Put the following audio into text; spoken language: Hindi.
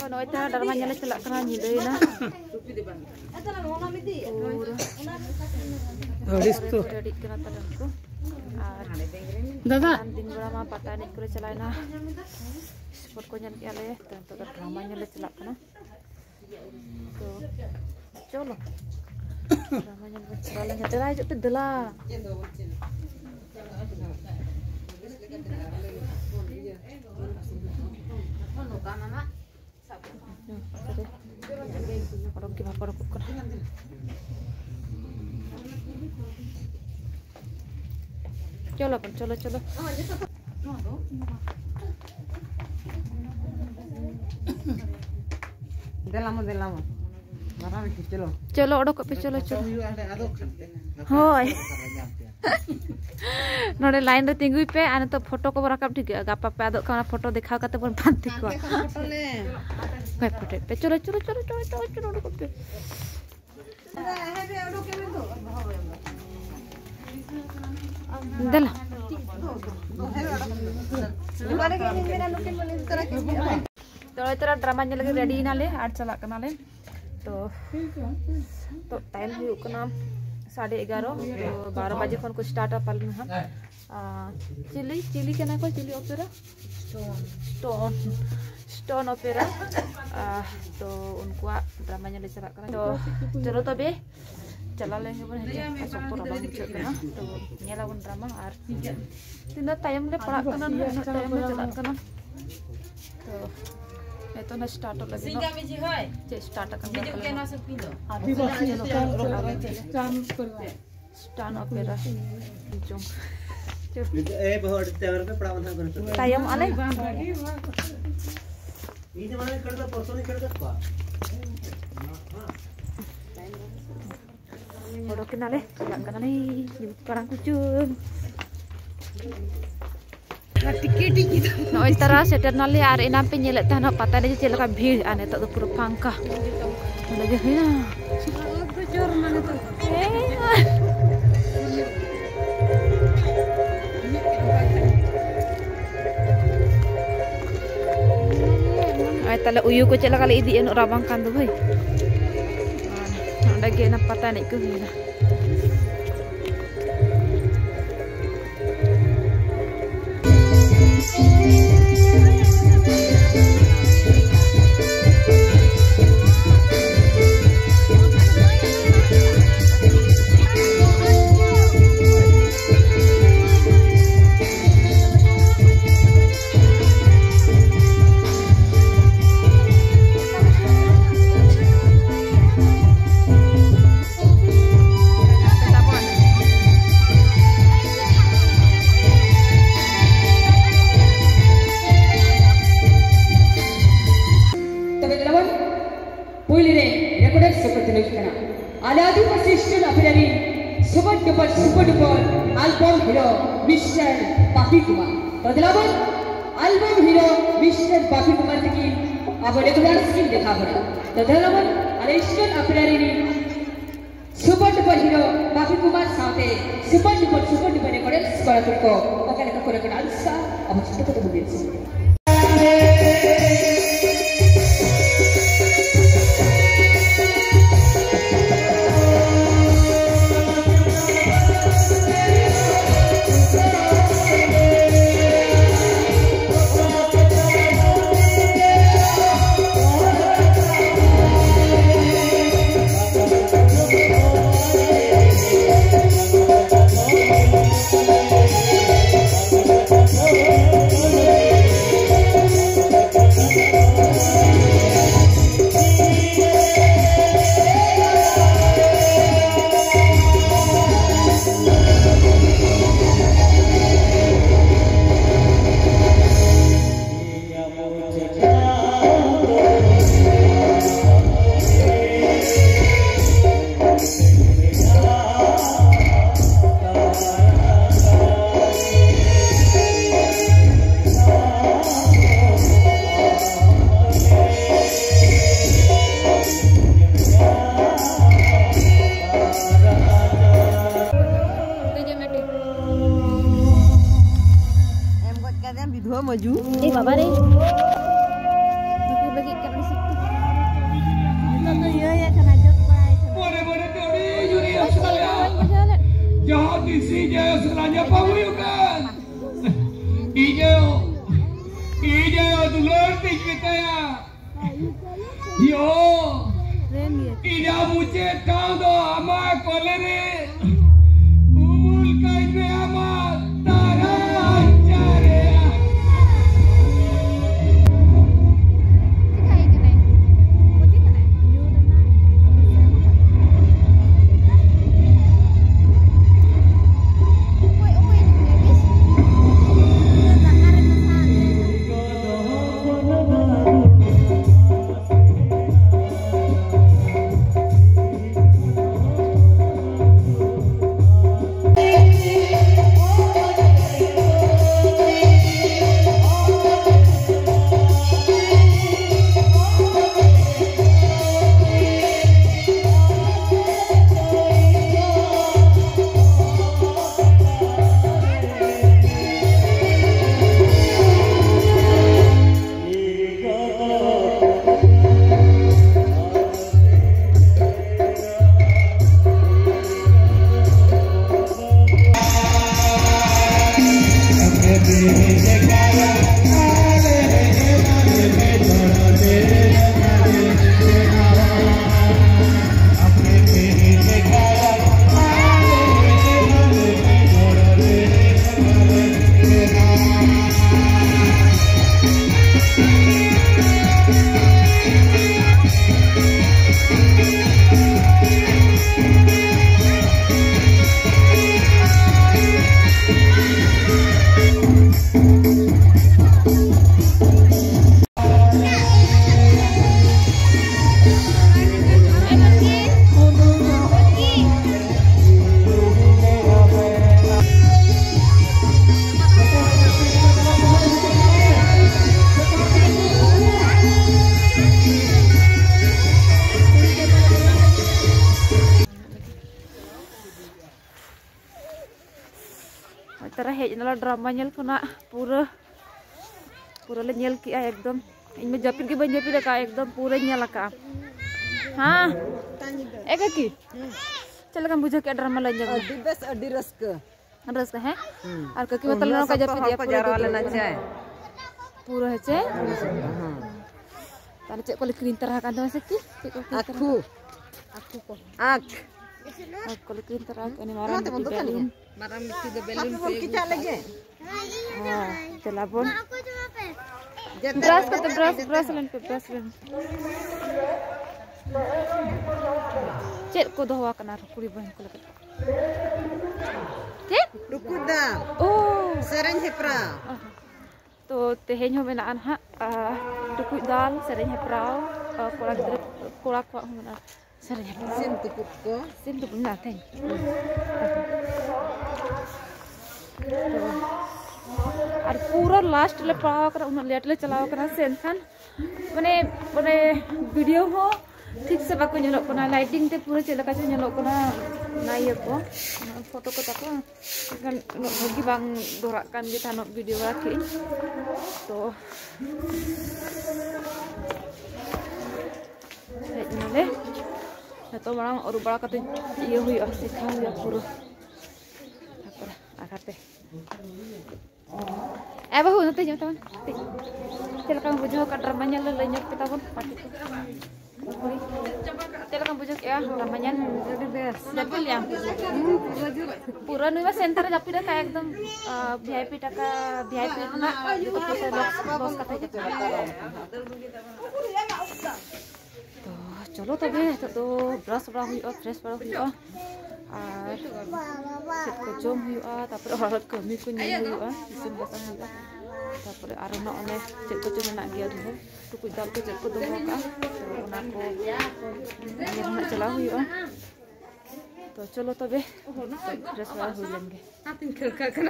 तो नोय ता डरमा nyala celak kana nyidena ready kana tadanku दादा दिन bela ma pata enej kore chalaina sport ko nyal kiale to drama nyala celak kana to cholo drama nyala celak nyadera aja tuh dela orang kita pada bukan चलो चलो ओडो पे चलो होय नोडे लाइन रे तिंगुई पे आने तो फोटो को राकब ठीक गापा पे आदो का फोटो दिखाओ काते बन पांती को काय फोटो पे चलो ओडो पे दला तो इतना ड्रामा ने लगे रेडी नाले आठ चला कनाले तो टाइम हुई कना 11:30 तो 12 बजे फोन को स्टार्ट अप पालन हम चिली केना को चिली ओपेरा स्टोन ओपेरा तो उनको ड्रामा ने चला कना तो चलो तबे चला लेंगे बन है सब तो रबा मुझे ना तो नेला बन ड्रामा और तीन टाइम ले पड़ा कना टाइम ले चला कना तो itu na start lagi singa meji hoy je start kan video ke na सब पिलो अभी स्टान ओपेरा जो ए बहुत तेवर पे पड़ा बंधा कर टाइम आले ये माने कर दो परसों नहीं कर दो का फोटो के नाले jangan kana ni parang kucing no istara seter nali ar enam pe nyelek tah pata de celaka bhir ane to pura pangka lagi hina jor mane to ay tala uyu ko celaka le idi eno rabang kan do bhai lagi na pata ne ko hina Aladi persistent appearing super duper album hero Mr. Bapi Kumar. Tadlaban album hero Mr. Bapi Kumar की अब रेगुलर स्किल देखा पड़ा. तदलाban additional appearing super duper hero Bapi Kumar साथे super duper recorded sekolah turko. Oke kita kurang ansa अब kita ketemu di sini. isinya sebenarnya apa kan? Ijo dulur kita ya. Yo. Ida mucet kau do ama kolere. Umul kaime ama tara ancare. Tara hej nala drama nyel kuna pura le nyel ki एकदम इनमें जपिन के बन जपिन का एकदम पूरा nyel का हां एक की चल का बुझा के ड्रामा ले जब बस अड्डी रस का है और के मतलब ना का जपिन दिया पूरा वाला नाचाए पूरा है चे हां ताने चे कोले क्रीम तरह का से की आखू को आख कोले क्रीम तरह का नि मारा बेलून के बेलून पे किचा लगे हां चला बोल ब्रश लेन चेक को दोवा कना कुड़ी बहन को लगे चेक रुकुदा ओ सेरेन हेप्रा तो तेहेन हो मेना हा टुकुई दाल सेरेन हेप्रा कोड़ा को मेना सेरेन हेप्रा सिम तो ना थे और पूरा लास्ट ले पढ़ाव कर उन लेट ले चलाव कर सेन खान माने वीडियो हो ठीक से बाको नेलो कोना लाइटिंग ते पूरा चला का नेलो कोना नाय को फोटो को तको kan bagi bang dorakan kita no video lagi तो हेजनाले तो मांग और बड़ा कते ये हुई सिखा हुई पूरा तापर आकाते ए बहु नते जो तवन चलका बुझो का drama nyal le nyok kita pun pati चलका बुझो ya namanya japil yang पूरा नुवा सेंटर japil का एकदम VIP टाका VIP ना जो तो पैसा बॉस का तो चलो तबे तो ब्रश बड़ा हुआ फ्रेश बड़ा हुआ और चेक को जम हुआ तापर और कमी को nyel हुआ इसिन बसन हुआ तापर आरो ना ओने चेक को जो मेना गया दो टुकुई दाल को चेक को दो का ओना को ये चला हुआ तो चलो तबे फ्रेश बड़ा हो लेंगे